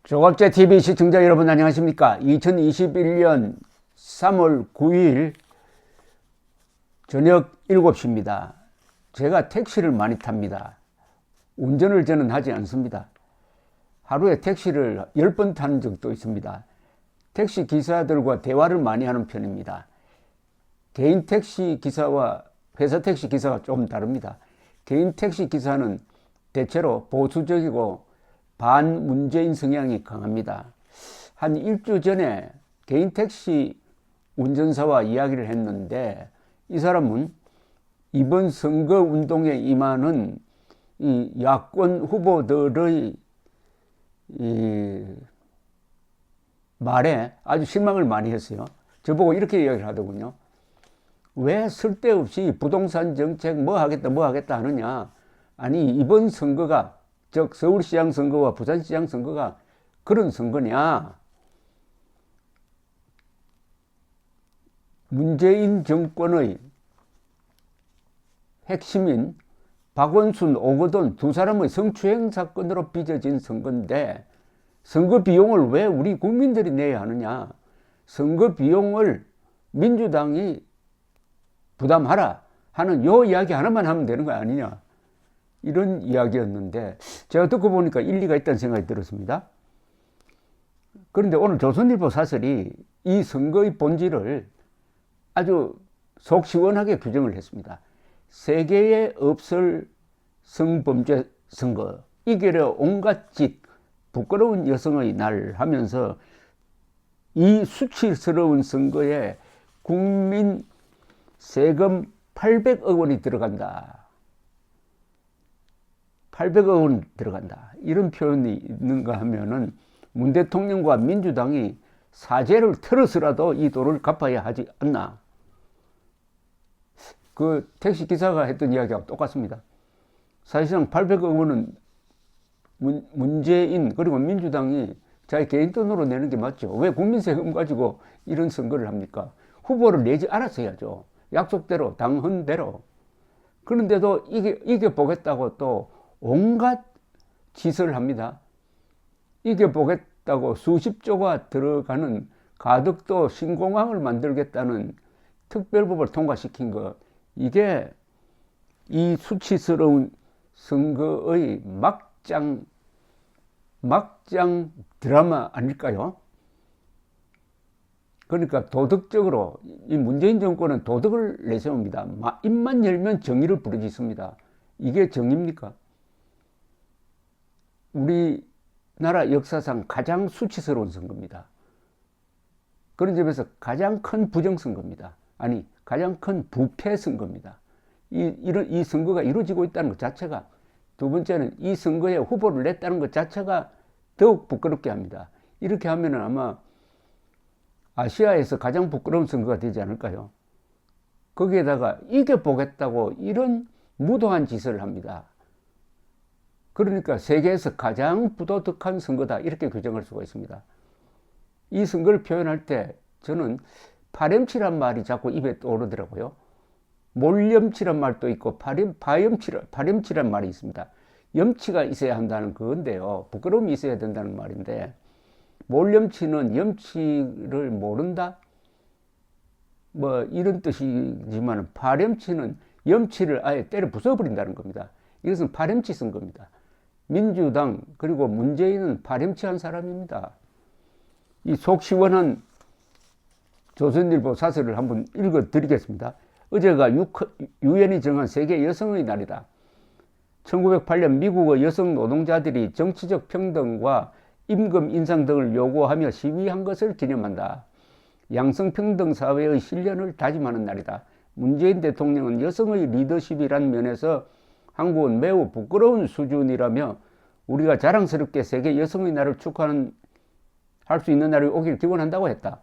조갑제TV 시청자 여러분 안녕하십니까? 2021년 3월 9일 저녁 7시입니다. 제가 택시를 많이 탑니다. 운전을 저는 하지 않습니다. 하루에 택시를 10번 타는 적도 있습니다. 택시 기사들과 대화를 많이 하는 편입니다. 개인 택시 기사와 회사 택시 기사가 좀 다릅니다. 개인 택시 기사는 대체로 보수적이고 반문재인 성향이 강합니다. 한 일주 전에 개인 택시 운전사와 이야기를 했는데 이 사람은 이번 선거 운동에 임하는 이 야권 후보들의 이 말에 아주 실망을 많이 했어요. 저보고 이렇게 이야기를 하더군요. 왜 쓸데없이 부동산 정책 뭐 하겠다 하느냐. 아니 이번 선거가 즉 서울시장 선거와 부산시장 선거가 그런 선거냐. 문재인 정권의 핵심인 박원순, 오거돈 두 사람의 성추행 사건으로 빚어진 선거인데 선거 비용을 왜 우리 국민들이 내야 하느냐. 선거 비용을 민주당이 부담하라 하는 요 이야기 하나만 하면 되는 거 아니냐. 이런 이야기였는데 제가 듣고 보니까 일리가 있다는 생각이 들었습니다. 그런데 오늘 조선일보 사설이 이 선거의 본질을 아주 속 시원하게 규정을 했습니다. 세계에 없을 성범죄 선거, 이겨려 온갖 짓, 부끄러운 여성의 날 하면서 이 수치스러운 선거에 국민 세금 800억 원이 들어간다. 800억 원 들어간다. 이런 표현이 있는가 하면은 문 대통령과 민주당이 사죄를 틀어서라도 이 돈을 갚아야 하지 않나. 그 택시 기사가 했던 이야기하고 똑같습니다. 사실상 800억 원은 문재인 그리고 민주당이 자기 개인 돈으로 내는 게 맞죠. 왜 국민 세금 가지고 이런 선거를 합니까? 후보를 내지 않았어야죠. 약속대로 당헌대로. 그런데도 이겨보겠다고 또 온갖 짓을 합니다. 이겨보겠다고 수십조가 들어가는 가덕도 신공항을 만들겠다는 특별법을 통과시킨 것, 이게 이 수치스러운 선거의 막장 드라마 아닐까요? 그러니까 도덕적으로 이 문재인 정권은 도덕을 내세웁니다. 입만 열면 정의를 부르짖습니다. 이게 정의입니까? 우리나라 역사상 가장 수치스러운 선거입니다. 그런 점에서 가장 큰 부정선거입니다. 아니, 가장 큰 부패 선거입니다. 이 선거가 이루어지고 있다는 것 자체가, 두 번째는 이 선거에 후보를 냈다는 것 자체가 더욱 부끄럽게 합니다. 이렇게 하면 아마 아시아에서 가장 부끄러운 선거가 되지 않을까요? 거기에다가 이겨보겠다고 이런 무도한 짓을 합니다. 그러니까 세계에서 가장 부도덕한 선거다 이렇게 규정할 수가 있습니다. 이 선거를 표현할 때 저는 파렴치란 말이 자꾸 입에 떠오르더라고요. 몰염치란 말도 있고 파렴치란 말이 있습니다. 염치가 있어야 한다는 그건데요. 부끄러움이 있어야 된다는 말인데 몰염치는 염치를 모른다? 뭐 이런 뜻이지만 파렴치는 염치를 아예 때려 부숴버린다는 겁니다. 이것은 파렴치 선거입니다. 민주당 그리고 문재인은 파렴치한 사람입니다. 이 속 시원한 조선일보 사설을 한번 읽어드리겠습니다. 어제가 유엔이 정한 세계 여성의 날이다. 1908년 미국의 여성 노동자들이 정치적 평등과 임금 인상 등을 요구하며 시위한 것을 기념한다. 양성평등 사회의 실현을 다짐하는 날이다. 문재인 대통령은 여성의 리더십이란 면에서 한국은 매우 부끄러운 수준이라며 우리가 자랑스럽게 세계 여성의 날을 할 수 있는 날이 오길 기원한다고 했다.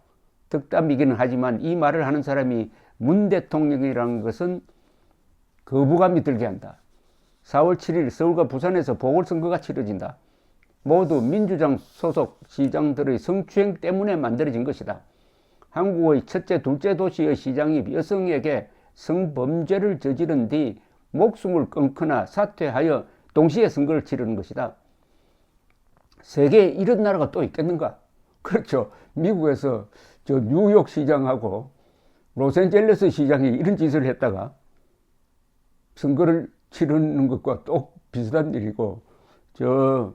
덕담이기는 하지만 이 말을 하는 사람이 문 대통령이라는 것은 거부감이 들게 한다. 4월 7일 서울과 부산에서 보궐선거가 치러진다. 모두 민주당 소속 시장들의 성추행 때문에 만들어진 것이다. 한국의 첫째, 둘째 도시의 시장이 여성에게 성범죄를 저지른 뒤 목숨을 끊거나 사퇴하여 동시에 선거를 치르는 것이다. 세계에 이런 나라가 또 있겠는가? 그렇죠. 미국에서 저 뉴욕 시장하고 로스앤젤레스 시장이 이런 짓을 했다가 선거를 치르는 것과 또 비슷한 일이고, 저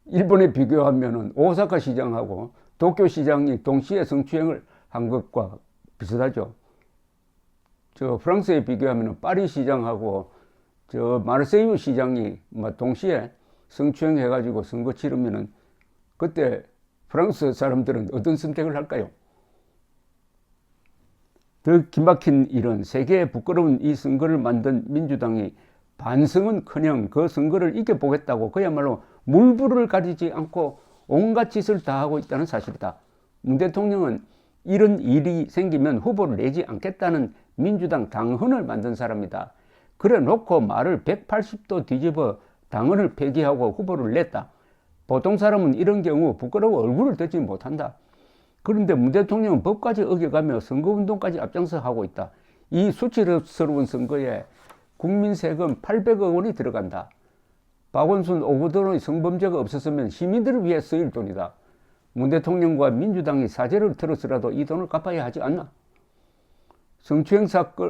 일본에 비교하면은 오사카 시장하고 도쿄 시장이 동시에 성추행을 한 것과 비슷하죠. 저 프랑스에 비교하면은 파리 시장하고 저 마르세유 시장이 동시에 성추행해가지고 선거 치르면은 그때 프랑스 사람들은 어떤 선택을 할까요? 더 기막힌 일은 세계에 부끄러운 이 선거를 만든 민주당이 반성은커녕 그 선거를 이겨보겠다고 그야말로 물불을 가리지 않고 온갖 짓을 다 하고 있다는 사실이다. 문 대통령은 이런 일이 생기면 후보를 내지 않겠다는 민주당 당헌을 만든 사람이다. 그래 놓고 말을 180도 뒤집어 당헌을 폐기하고 후보를 냈다. 보통 사람은 이런 경우 부끄러워 얼굴을 들지 못한다. 그런데 문 대통령은 법까지 어겨가며 선거운동까지 앞장서 하고 있다. 이 수치스러운 선거에 국민 세금 800억 원이 들어간다. 박원순 오거돈의 성범죄가 없었으면 시민들을 위해 쓰일 돈이다. 문 대통령과 민주당이 사죄를 들었으라도 이 돈을 갚아야 하지 않나? 성추행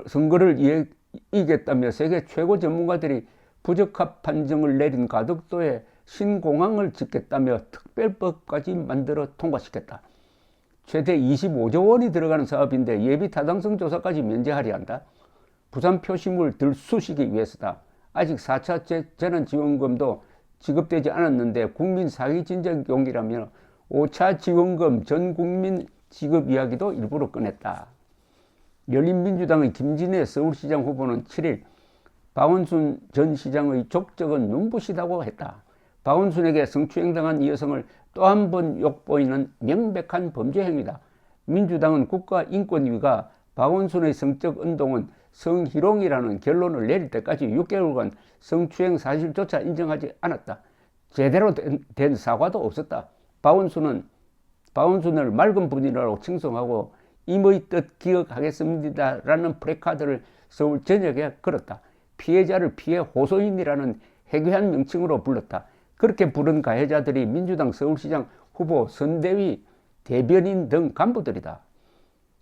선거를 이겼다며 세계 최고 전문가들이 부적합 판정을 내린 가덕도에 신공항을 짓겠다며 특별법까지 만들어 통과시켰다. 최대 25조 원이 들어가는 사업인데 예비 타당성 조사까지 면제하려 한다. 부산 표심을 들쑤시기 위해서다. 아직 4차 재난지원금도 지급되지 않았는데 국민 사기 진작용이라며 5차 지원금 전 국민 지급 이야기도 일부러 꺼냈다. 열린민주당의 김진애 서울시장 후보는 7일 박원순 전 시장의 족적은 눈부시다고 했다. 박원순에게 성추행당한 이 여성을 또 한 번 욕보이는 명백한 범죄 행위다. 민주당은 국가인권위가 박원순의 성적 운동은 성희롱이라는 결론을 내릴 때까지 6개월간 성추행 사실조차 인정하지 않았다. 제대로 된 사과도 없었다. 박원순을 맑은 분이라고 칭송하고 임의 뜻 기억하겠습니다라는 프래카드를 서울 전역에 걸었다. 피해자를 피해 호소인이라는 해괴한 명칭으로 불렀다. 그렇게 부른 가해자들이 민주당 서울시장 후보 선대위 대변인 등 간부들이다.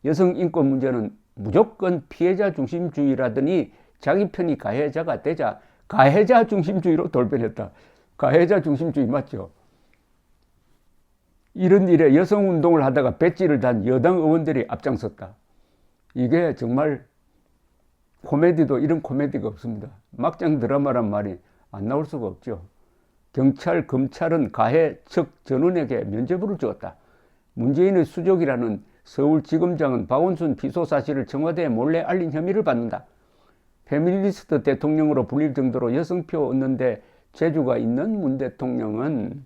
여성 인권 문제는 무조건 피해자 중심주의라더니 자기 편이 가해자가 되자 가해자 중심주의로 돌변했다. 가해자 중심주의 맞죠? 이런 일에 여성운동을 하다가 배지를 단 여당 의원들이 앞장섰다. 이게 정말 코미디도 이런 코미디가 없습니다. 막장 드라마란 말이 안 나올 수가 없죠. 경찰, 검찰은 가해 측 전원에게 면죄부를 주었다. 문재인의 수족이라는 서울지검장은 박원순 피소 사실을 청와대에 몰래 알린 혐의를 받는다. 페미니스트 대통령으로 불릴 정도로 여성표 얻는데 재주가 있는 문 대통령은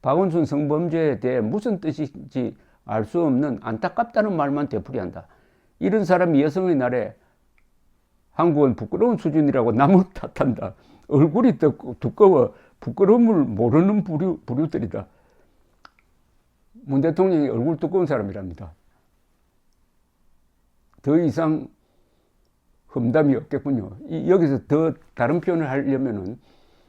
박원순 성범죄에 대해 무슨 뜻인지 알 수 없는 안타깝다는 말만 되풀이한다. 이런 사람이 여성의 날에 한국은 부끄러운 수준이라고 남을 탓한다. 얼굴이 두꺼워 부끄러움을 모르는 부류들이다. 문 대통령이 얼굴 두꺼운 사람이랍니다. 더 이상 험담이 없겠군요. 여기서 더 다른 표현을 하려면은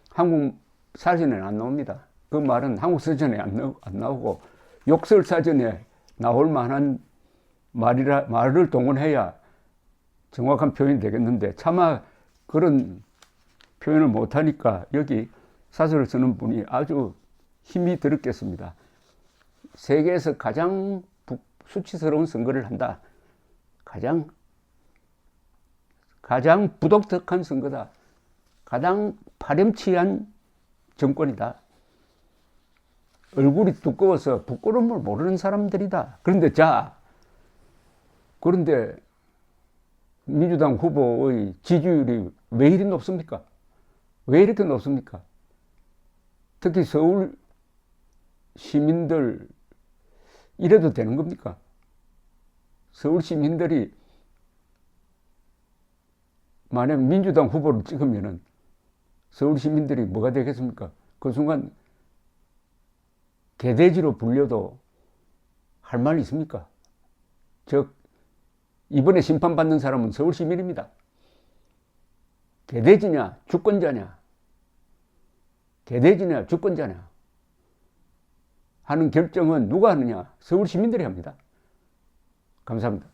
한국 사전에 안 나옵니다. 그 말은 한국 사전에 안 나오고 욕설 사전에 나올 만한 말을 동원해야 정확한 표현이 되겠는데 차마 그런 표현을 못하니까 여기 사설을 쓰는 분이 아주 힘이 들었겠습니다. 세계에서 가장 수치스러운 선거를 한다. 가장 부독특한 선거다. 가장 파렴치한 정권이다. 얼굴이 두꺼워서 부끄러움을 모르는 사람들이다. 그런데 민주당 후보의 지지율이 왜 이리 높습니까? 왜 이렇게 높습니까? 특히 서울 시민들 이래도 되는 겁니까? 서울 시민들이 만약 민주당 후보를 찍으면은 서울 시민들이 뭐가 되겠습니까? 그 순간 개돼지로 불려도 할 말 있습니까? 즉 이번에 심판받는 사람은 서울 시민입니다. 개돼지냐 주권자냐? 개돼지냐 주권자냐? 하는 결정은 누가 하느냐? 서울 시민들이 합니다. 감사합니다.